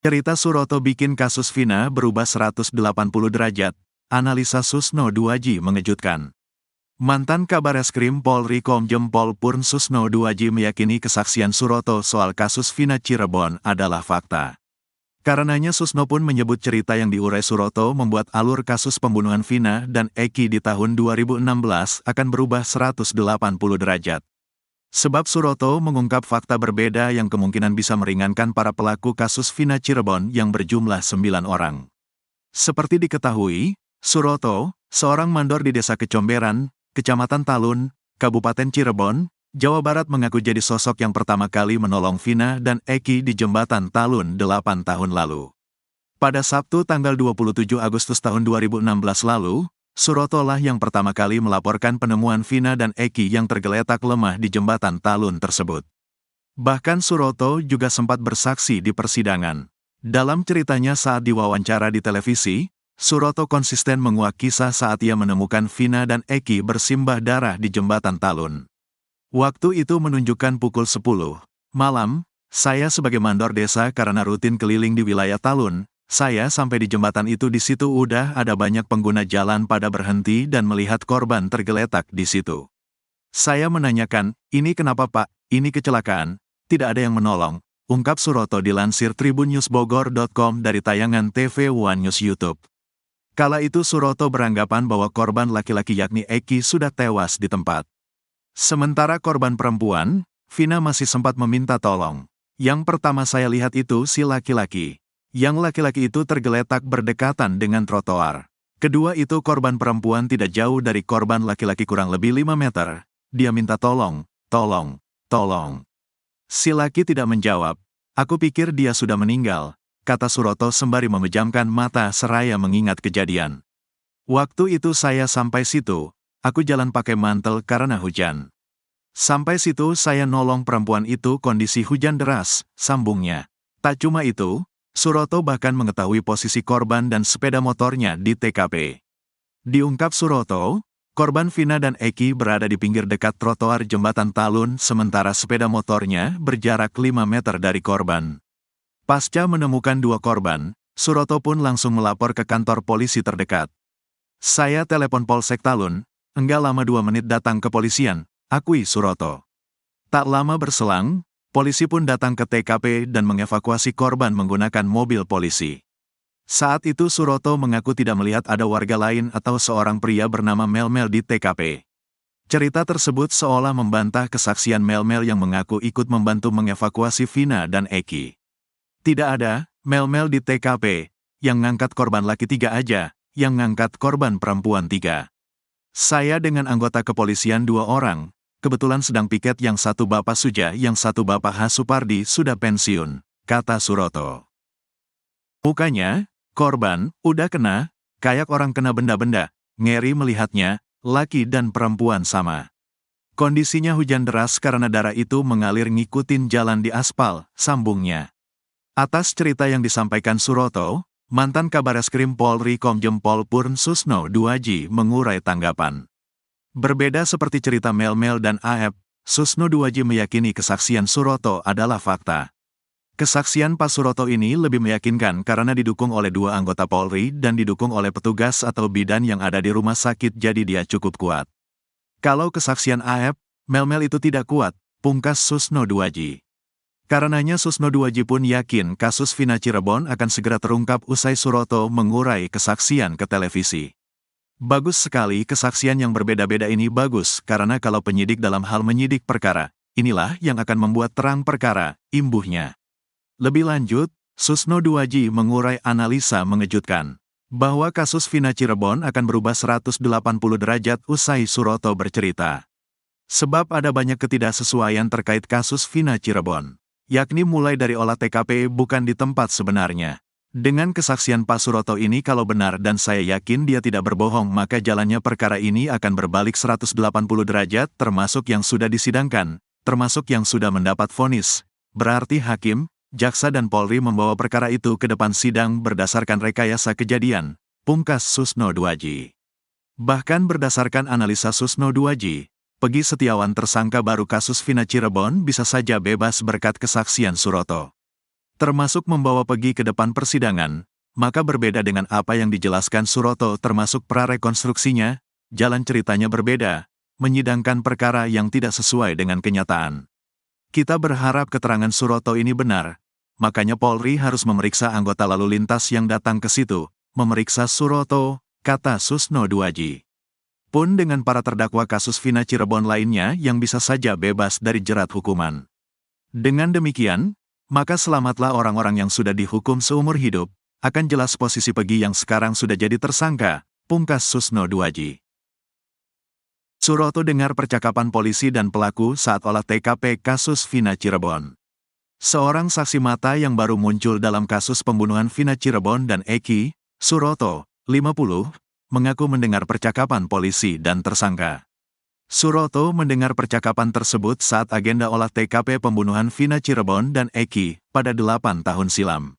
Cerita Suroto bikin kasus Vina berubah 180 derajat. Analisa Susno Duaji mengejutkan. Mantan Kabareskrim Polri Komjen Pol Purn Susno Duaji meyakini kesaksian Suroto soal kasus Vina Cirebon adalah fakta. Karenanya Susno pun menyebut cerita yang diurai Suroto membuat alur kasus pembunuhan Vina dan Eki di tahun 2016 akan berubah 180 derajat. Sebab Suroto mengungkap fakta berbeda yang kemungkinan bisa meringankan para pelaku kasus Vina Cirebon yang berjumlah 9 orang. Seperti diketahui, Suroto, seorang mandor di Desa Kecomberan, Kecamatan Talun, Kabupaten Cirebon, Jawa Barat mengaku jadi sosok yang pertama kali menolong Vina dan Eki di Jembatan Talun 8 tahun lalu. Pada Sabtu tanggal 27 Agustus tahun 2016 lalu, Suroto lah yang pertama kali melaporkan penemuan Vina dan Eki yang tergeletak lemah di Jembatan Talun tersebut. Bahkan Suroto juga sempat bersaksi di persidangan. Dalam ceritanya saat diwawancara di televisi, Suroto konsisten menguak kisah saat ia menemukan Vina dan Eki bersimbah darah di Jembatan Talun. Waktu itu menunjukkan pukul 10 malam, saya sebagai mandor desa karena rutin keliling di wilayah Talun, saya sampai di jembatan itu di situ udah ada banyak pengguna jalan pada berhenti dan melihat korban tergeletak di situ. Saya menanyakan, ini kenapa Pak, ini kecelakaan, tidak ada yang menolong, ungkap Suroto dilansir tribunnewsbogor.com dari tayangan TV One News YouTube. Kala itu Suroto beranggapan bahwa korban laki-laki yakni Eki sudah tewas di tempat. Sementara korban perempuan, Vina masih sempat meminta tolong. Yang pertama saya lihat itu si laki-laki. Yang laki-laki itu tergeletak berdekatan dengan trotoar. Kedua itu korban perempuan tidak jauh dari korban laki-laki kurang lebih 5 meter. Dia minta tolong, tolong, tolong. Si laki tidak menjawab. Aku pikir dia sudah meninggal, kata Suroto sembari memejamkan mata seraya mengingat kejadian. Waktu itu saya sampai situ, aku jalan pakai mantel karena hujan. Sampai situ saya nolong perempuan itu kondisi hujan deras, sambungnya. Tak cuma itu, Suroto bahkan mengetahui posisi korban dan sepeda motornya di TKP. Diungkap Suroto, korban Vina dan Eki berada di pinggir dekat trotoar Jembatan Talun sementara sepeda motornya berjarak 5 meter dari korban. Pasca menemukan 2 korban, Suroto pun langsung melapor ke kantor polisi terdekat. Saya telepon Polsek Talun, enggak lama 2 menit datang kepolisian, akui Suroto. Tak lama berselang, polisi pun datang ke TKP dan mengevakuasi korban menggunakan mobil polisi. Saat itu Suroto mengaku tidak melihat ada warga lain atau seorang pria bernama Melmel di TKP. Cerita tersebut seolah membantah kesaksian Melmel yang mengaku ikut membantu mengevakuasi Vina dan Eki. Tidak ada Melmel di TKP, yang ngangkat korban laki 3 aja, yang ngangkat korban perempuan 3. Saya dengan anggota kepolisian 2 orang, kebetulan sedang piket yang satu Bapak Suja yang satu Bapak H. Supardi sudah pensiun, kata Suroto. Mukanya, korban, udah kena, kayak orang kena benda-benda, ngeri melihatnya, laki dan perempuan sama. Kondisinya hujan deras karena darah itu mengalir ngikutin jalan di aspal, sambungnya. Atas cerita yang disampaikan Suroto, mantan Kabareskrim Polri Komjen Pol Purn Susno Duaji mengurai tanggapan. Berbeda seperti cerita Melmel dan Aep, Susno Duaji meyakini kesaksian Suroto adalah fakta. Kesaksian Pak Suroto ini lebih meyakinkan karena didukung oleh 2 anggota Polri dan didukung oleh petugas atau bidan yang ada di rumah sakit jadi dia cukup kuat. Kalau kesaksian Aep, Melmel itu tidak kuat, pungkas Susno Duaji. Karenanya Susno Duaji pun yakin kasus Vina Cirebon akan segera terungkap usai Suroto mengurai kesaksian ke televisi. Bagus sekali kesaksian yang berbeda-beda ini bagus karena kalau penyidik dalam hal menyidik perkara, inilah yang akan membuat terang perkara, imbuhnya. Lebih lanjut, Susno Duaji mengurai analisa mengejutkan, bahwa kasus Vina Cirebon akan berubah 180 derajat usai Suroto bercerita. Sebab ada banyak ketidaksesuaian terkait kasus Vina Cirebon, yakni mulai dari olah TKP bukan di tempat sebenarnya. Dengan kesaksian Pak Suroto ini kalau benar dan saya yakin dia tidak berbohong maka jalannya perkara ini akan berbalik 180 derajat termasuk yang sudah disidangkan, termasuk yang sudah mendapat vonis. Berarti hakim, jaksa dan Polri membawa perkara itu ke depan sidang berdasarkan rekayasa kejadian, pungkas Susno Duaji. Bahkan berdasarkan analisa Susno Duaji, Pegi Setiawan tersangka baru kasus Vina Cirebon bisa saja bebas berkat kesaksian Suroto. termasuk membawa pergi ke depan persidangan, maka berbeda dengan apa yang dijelaskan Suroto termasuk prarekonstruksinya, jalan ceritanya berbeda, menyidangkan perkara yang tidak sesuai dengan kenyataan. Kita berharap keterangan Suroto ini benar, makanya Polri harus memeriksa anggota lalu lintas yang datang ke situ, memeriksa Suroto, kata Susno Duaji. Pun dengan para terdakwa kasus Vina Cirebon lainnya yang bisa saja bebas dari jerat hukuman. Dengan demikian, maka selamatlah orang-orang yang sudah dihukum seumur hidup, akan jelas posisi Pegi yang sekarang sudah jadi tersangka, pungkas Susno Duaji. Suroto dengar percakapan polisi dan pelaku saat olah TKP kasus Vina Cirebon. Seorang saksi mata yang baru muncul dalam kasus pembunuhan Vina Cirebon dan Eki, Suroto, 50, mengaku mendengar percakapan polisi dan tersangka. Suroto mendengar percakapan tersebut saat agenda olah TKP pembunuhan Vina Cirebon dan Eki pada 8 tahun silam.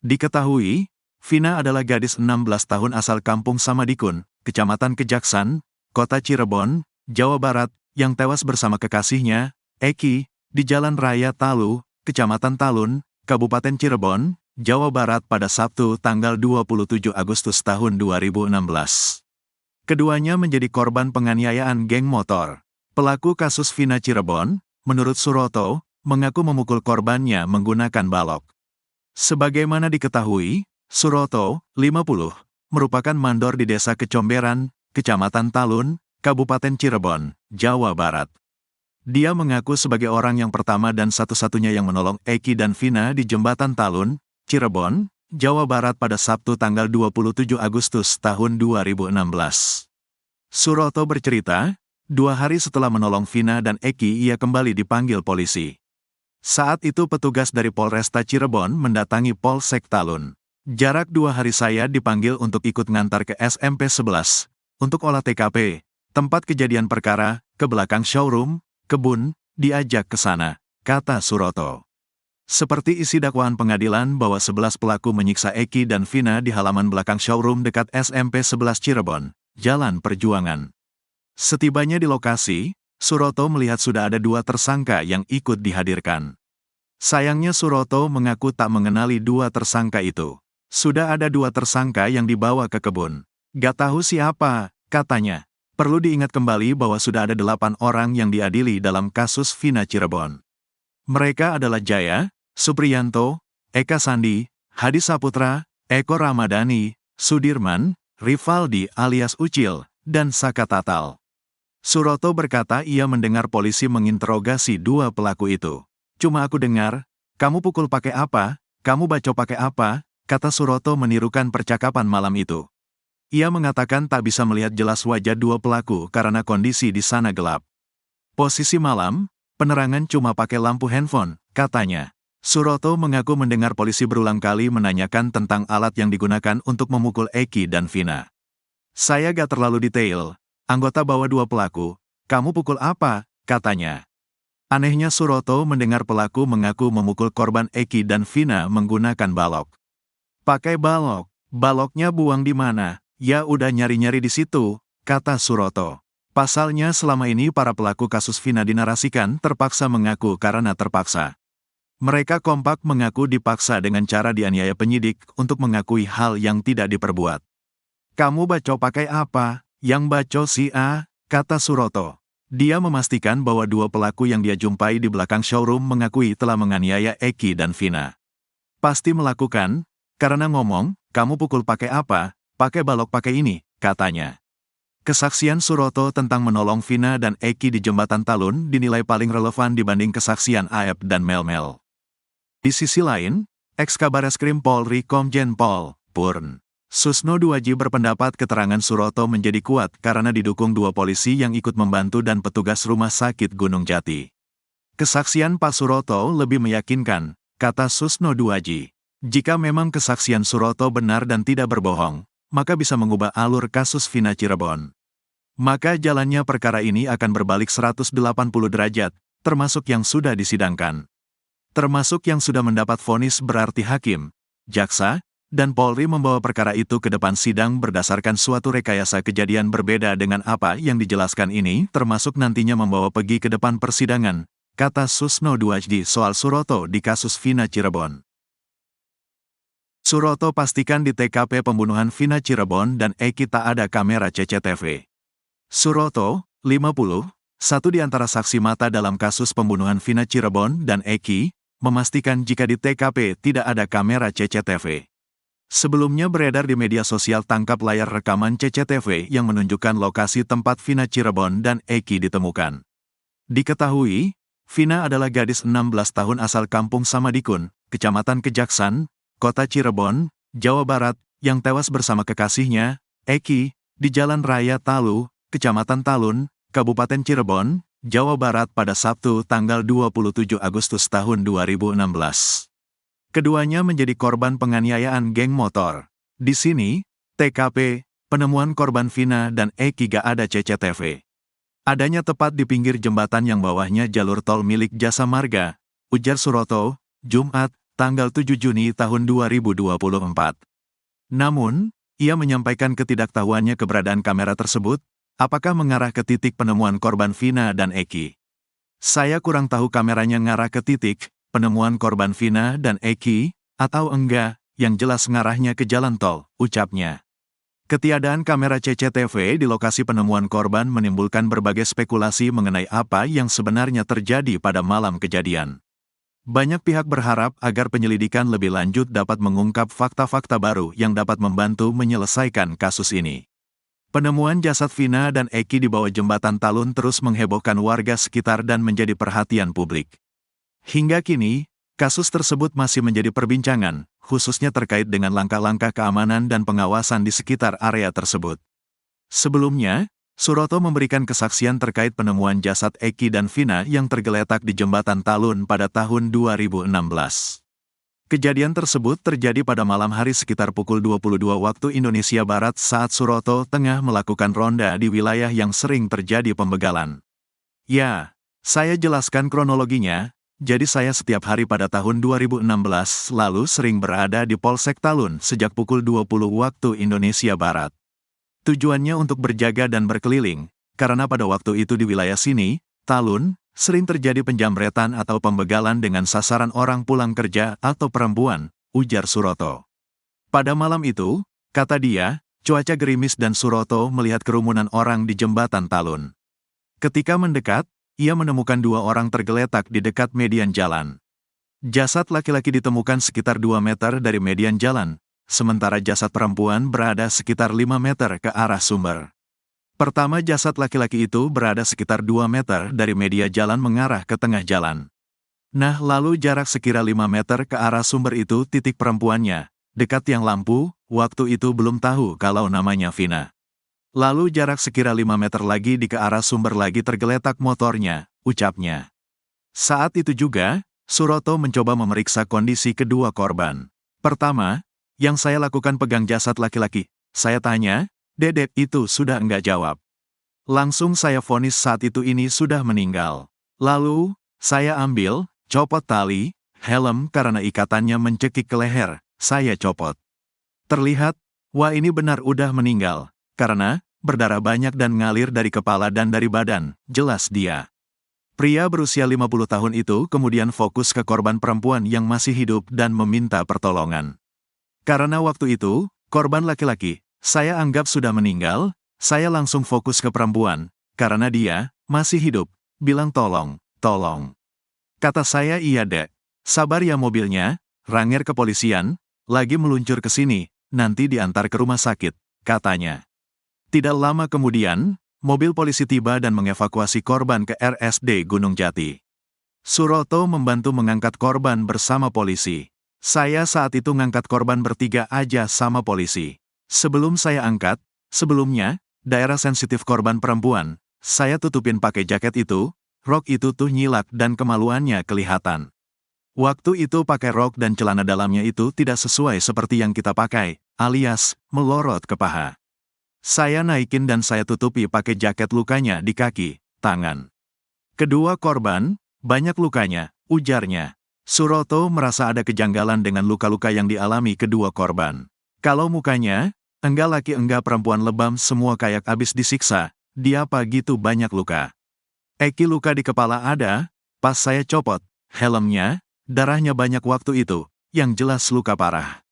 Diketahui, Vina adalah gadis 16 tahun asal kampung Samadikun, Kecamatan Kejaksan, Kota Cirebon, Jawa Barat, yang tewas bersama kekasihnya, Eki, di Jalan Raya Talu, Kecamatan Talun, Kabupaten Cirebon, Jawa Barat pada Sabtu tanggal 27 Agustus tahun 2016. Keduanya menjadi korban penganiayaan geng motor. Pelaku kasus Vina Cirebon, menurut Suroto, mengaku memukul korbannya menggunakan balok. Sebagaimana diketahui, Suroto, 50, merupakan mandor di Desa Kecomberan, Kecamatan Talun, Kabupaten Cirebon, Jawa Barat. Dia mengaku sebagai orang yang pertama dan satu-satunya yang menolong Eki dan Vina di Jembatan Talun, Cirebon, Jawa Barat pada Sabtu tanggal 27 Agustus tahun 2016. Suroto bercerita, 2 hari setelah menolong Vina dan Eki ia kembali dipanggil polisi. Saat itu petugas dari Polresta Cirebon mendatangi Polsek Talun. Jarak 2 hari saya dipanggil untuk ikut ngantar ke SMP 11, untuk olah TKP, tempat kejadian perkara, ke belakang showroom, kebun, diajak ke sana, kata Suroto. Seperti isi dakwaan pengadilan bahwa 11 pelaku menyiksa Eki dan Vina di halaman belakang showroom dekat SMP 11 Cirebon, Jalan Perjuangan. Setibanya di lokasi, Suroto melihat sudah ada 2 tersangka yang ikut dihadirkan. Sayangnya Suroto mengaku tak mengenali 2 tersangka itu. Sudah ada 2 tersangka yang dibawa ke kebun. Gak tahu siapa, katanya. Perlu diingat kembali bahwa sudah ada 8 orang yang diadili dalam kasus Vina Cirebon. Mereka adalah Jaya, Supriyanto, Eka Sandi, Hadi Saputra, Eko Ramadhani, Sudirman, Rivaldi alias Ucil, dan Saka Tatal. Suroto berkata ia mendengar polisi menginterogasi 2 pelaku itu. Cuma aku dengar, kamu pukul pakai apa, kamu bacok pakai apa, kata Suroto menirukan percakapan malam itu. Ia mengatakan tak bisa melihat jelas wajah 2 pelaku karena kondisi di sana gelap. Posisi malam, penerangan cuma pakai lampu handphone, katanya. Suroto mengaku mendengar polisi berulang kali menanyakan tentang alat yang digunakan untuk memukul Eki dan Vina. Saya gak terlalu detail, anggota bawa 2 pelaku, kamu pukul apa, katanya. Anehnya Suroto mendengar pelaku mengaku memukul korban Eki dan Vina menggunakan balok. Pakai balok, baloknya buang di mana? Ya udah nyari-nyari di situ, kata Suroto. Pasalnya selama ini para pelaku kasus Vina dinarasikan terpaksa mengaku karena terpaksa. Mereka kompak mengaku dipaksa dengan cara dianiaya penyidik untuk mengakui hal yang tidak diperbuat. Kamu baco pakai apa? Yang baco si A, kata Suroto. Dia memastikan bahwa 2 pelaku yang dia jumpai di belakang showroom mengakui telah menganiaya Eki dan Vina. Pasti melakukan, karena ngomong, kamu pukul pakai apa? Pakai balok pakai ini, katanya. Kesaksian Suroto tentang menolong Vina dan Eki di Jembatan Talun dinilai paling relevan dibanding kesaksian Aep dan Melmel. Di sisi lain, Ex-Kabareskrim Polri Komjen Pol. Purn. Susno Duaji berpendapat keterangan Suroto menjadi kuat karena didukung 2 polisi yang ikut membantu dan petugas rumah sakit Gunung Jati. Kesaksian Pak Suroto lebih meyakinkan, kata Susno Duaji. Jika memang kesaksian Suroto benar dan tidak berbohong, maka bisa mengubah alur kasus Vina Cirebon. Maka jalannya perkara ini akan berbalik 180 derajat, termasuk yang sudah disidangkan. Termasuk yang sudah mendapat vonis berarti hakim, jaksa, dan Polri membawa perkara itu ke depan sidang berdasarkan suatu rekayasa kejadian berbeda dengan apa yang dijelaskan ini, termasuk nantinya membawa pergi ke depan persidangan, kata Susno Duaji soal Suroto di kasus Vina Cirebon. Suroto pastikan di TKP pembunuhan Vina Cirebon dan Eki tak ada kamera CCTV. Suroto, 50, satu di antara saksi mata dalam kasus pembunuhan Vina Cirebon dan Eki, memastikan jika di TKP tidak ada kamera CCTV. Sebelumnya beredar di media sosial tangkap layar rekaman CCTV yang menunjukkan lokasi tempat Vina Cirebon dan Eki ditemukan. Diketahui, Vina adalah gadis 16 tahun asal Kampung Samadikun, Kecamatan Kejaksan, Kota Cirebon, Jawa Barat, yang tewas bersama kekasihnya, Eki, di Jalan Raya Talu, Kecamatan Talun, Kabupaten Cirebon, Jawa Barat pada Sabtu tanggal 27 Agustus tahun 2016. Keduanya menjadi korban penganiayaan geng motor. Di sini, TKP, penemuan korban Vina dan Eki gak ada CCTV. Adanya tepat di pinggir jembatan yang bawahnya jalur tol milik Jasa Marga, ujar Suroto, Jumat, tanggal 7 Juni tahun 2024. Namun, ia menyampaikan ketidaktahuannya keberadaan kamera tersebut, apakah mengarah ke titik penemuan korban Vina dan Eki. Saya kurang tahu kameranya ngarah ke titik penemuan korban Vina dan Eki, atau enggak, yang jelas ngarahnya ke jalan tol, ucapnya. Ketiadaan kamera CCTV di lokasi penemuan korban menimbulkan berbagai spekulasi mengenai apa yang sebenarnya terjadi pada malam kejadian. Banyak pihak berharap agar penyelidikan lebih lanjut dapat mengungkap fakta-fakta baru yang dapat membantu menyelesaikan kasus ini. Penemuan jasad Vina dan Eki di bawah jembatan Talun terus menghebohkan warga sekitar dan menjadi perhatian publik. Hingga kini, kasus tersebut masih menjadi perbincangan, khususnya terkait dengan langkah-langkah keamanan dan pengawasan di sekitar area tersebut. Sebelumnya, Suroto memberikan kesaksian terkait penemuan jasad Eki dan Vina yang tergeletak di jembatan Talun pada tahun 2016. Kejadian tersebut terjadi pada malam hari sekitar pukul 22 waktu Indonesia Barat saat Suroto tengah melakukan ronda di wilayah yang sering terjadi pembegalan. Ya, saya jelaskan kronologinya, jadi saya setiap hari pada tahun 2016 lalu sering berada di Polsek Talun sejak pukul 20 waktu Indonesia Barat. Tujuannya untuk berjaga dan berkeliling, karena pada waktu itu di wilayah sini, Talun, sering terjadi penjamretan atau pembegalan dengan sasaran orang pulang kerja atau perempuan, ujar Suroto. Pada malam itu, kata dia, cuaca gerimis dan Suroto melihat kerumunan orang di jembatan Talun. Ketika mendekat, ia menemukan dua orang tergeletak di dekat median jalan. Jasad laki-laki ditemukan sekitar 2 meter dari median jalan, sementara jasad perempuan berada sekitar 5 meter ke arah sumber. Pertama jasad laki-laki itu berada sekitar 2 meter dari media jalan mengarah ke tengah jalan. Nah lalu jarak sekira 5 meter ke arah sumber itu titik perempuannya, dekat tiang lampu, waktu itu belum tahu kalau namanya Vina. Lalu jarak sekira 5 meter lagi di ke arah sumber lagi tergeletak motornya, ucapnya. Saat itu juga, Suroto mencoba memeriksa kondisi kedua korban. Pertama, yang saya lakukan pegang jasad laki-laki. Saya tanya, "Dedek itu sudah enggak jawab." Langsung saya vonis saat itu ini sudah meninggal. Lalu, saya ambil, copot tali, helm karena ikatannya mencekik ke leher, saya copot. Terlihat, wah ini benar udah meninggal, karena berdarah banyak dan ngalir dari kepala dan dari badan, jelas dia. Pria berusia 50 tahun itu kemudian fokus ke korban perempuan yang masih hidup dan meminta pertolongan. Karena waktu itu, korban laki-laki, saya anggap sudah meninggal, saya langsung fokus ke perempuan, karena dia masih hidup, bilang tolong, tolong. Kata saya iya dek, sabar ya mobilnya, Ranger kepolisian, lagi meluncur ke sini, nanti diantar ke rumah sakit, katanya. Tidak lama kemudian, mobil polisi tiba dan mengevakuasi korban ke RSD Gunung Jati. Suroto membantu mengangkat korban bersama polisi. Saya saat itu ngangkat korban bertiga aja sama polisi. Sebelum saya angkat, sebelumnya, daerah sensitif korban perempuan, saya tutupin pakai jaket itu, rok itu tuh nyilak dan kemaluannya kelihatan. Waktu itu pakai rok dan celana dalamnya itu tidak sesuai seperti yang kita pakai, alias melorot ke paha. Saya naikin dan saya tutupi pakai jaket lukanya di kaki, tangan. Kedua korban, banyak lukanya, ujarnya. Suroto merasa ada kejanggalan dengan luka-luka yang dialami kedua korban. Kalau mukanya, enggak laki enggak perempuan lebam semua kayak abis disiksa, dia apa gitu banyak luka. Eki luka di kepala ada, pas saya copot, helmnya, darahnya banyak waktu itu, yang jelas luka parah.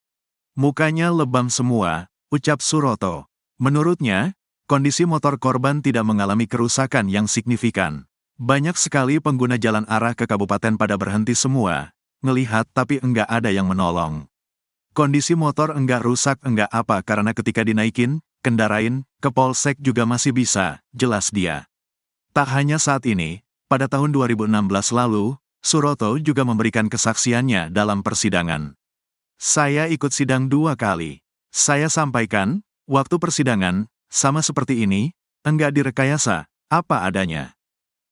Mukanya lebam semua, ucap Suroto. Menurutnya, kondisi motor korban tidak mengalami kerusakan yang signifikan. Banyak sekali pengguna jalan arah ke kabupaten pada berhenti semua, ngelihat tapi enggak ada yang menolong. Kondisi motor enggak rusak enggak apa karena ketika dinaikin, kendarain, ke polsek juga masih bisa, jelas dia. Tak hanya saat ini, pada tahun 2016 lalu, Suroto juga memberikan kesaksiannya dalam persidangan. Saya ikut sidang 2 kali. Saya sampaikan, waktu persidangan, sama seperti ini, enggak direkayasa, apa adanya.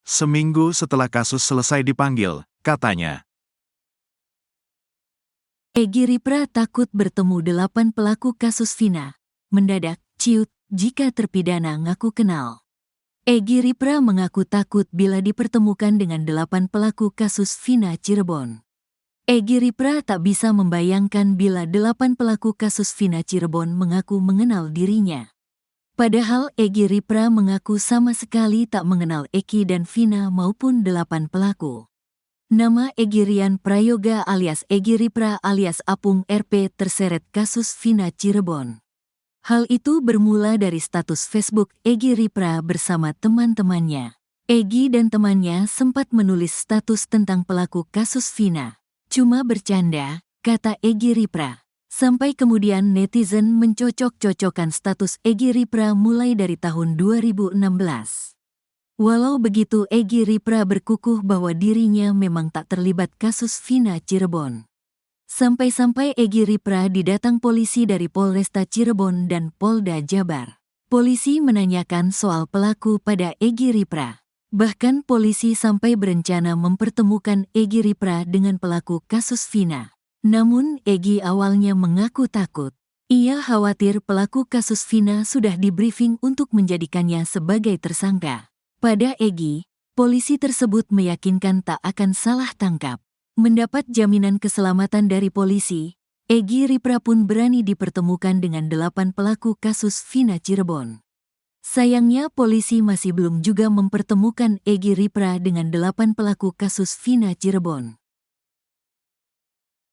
Seminggu setelah kasus selesai dipanggil, katanya. Egy Ripra takut bertemu 8 pelaku kasus Vina. Mendadak, ciut, jika terpidana ngaku kenal. Egy Ripra mengaku takut bila dipertemukan dengan 8 pelaku kasus Vina Cirebon. Egy Ripra tak bisa membayangkan bila 8 pelaku kasus Vina Cirebon mengaku mengenal dirinya. Padahal Egy Ripra mengaku sama sekali tak mengenal Eki dan Vina maupun 8 pelaku. Nama Egy Rian Prayoga alias Egy Ripra alias Apung RP terseret kasus Vina Cirebon. Hal itu bermula dari status Facebook Egy Ripra bersama teman-temannya. Egy dan temannya sempat menulis status tentang pelaku kasus Vina. Cuma bercanda, kata Egy Ripra. Sampai kemudian netizen mencocok-cocokkan status Egy Ripra mulai dari tahun 2016. Walau begitu Egy Ripra berkukuh bahwa dirinya memang tak terlibat kasus Vina Cirebon. Sampai-sampai Egy Ripra didatang polisi dari Polresta Cirebon dan Polda Jabar. Polisi menanyakan soal pelaku pada Egy Ripra. Bahkan polisi sampai berencana mempertemukan Egy Ripra dengan pelaku kasus Vina. Namun Egy awalnya mengaku takut. Ia khawatir pelaku kasus Vina sudah di-briefing untuk menjadikannya sebagai tersangka. Pada Egy, polisi tersebut meyakinkan tak akan salah tangkap. Mendapat jaminan keselamatan dari polisi, Egy Ripra pun berani dipertemukan dengan 8 pelaku kasus Vina Cirebon. Sayangnya polisi masih belum juga mempertemukan Egy Ripra dengan 8 pelaku kasus Vina Cirebon.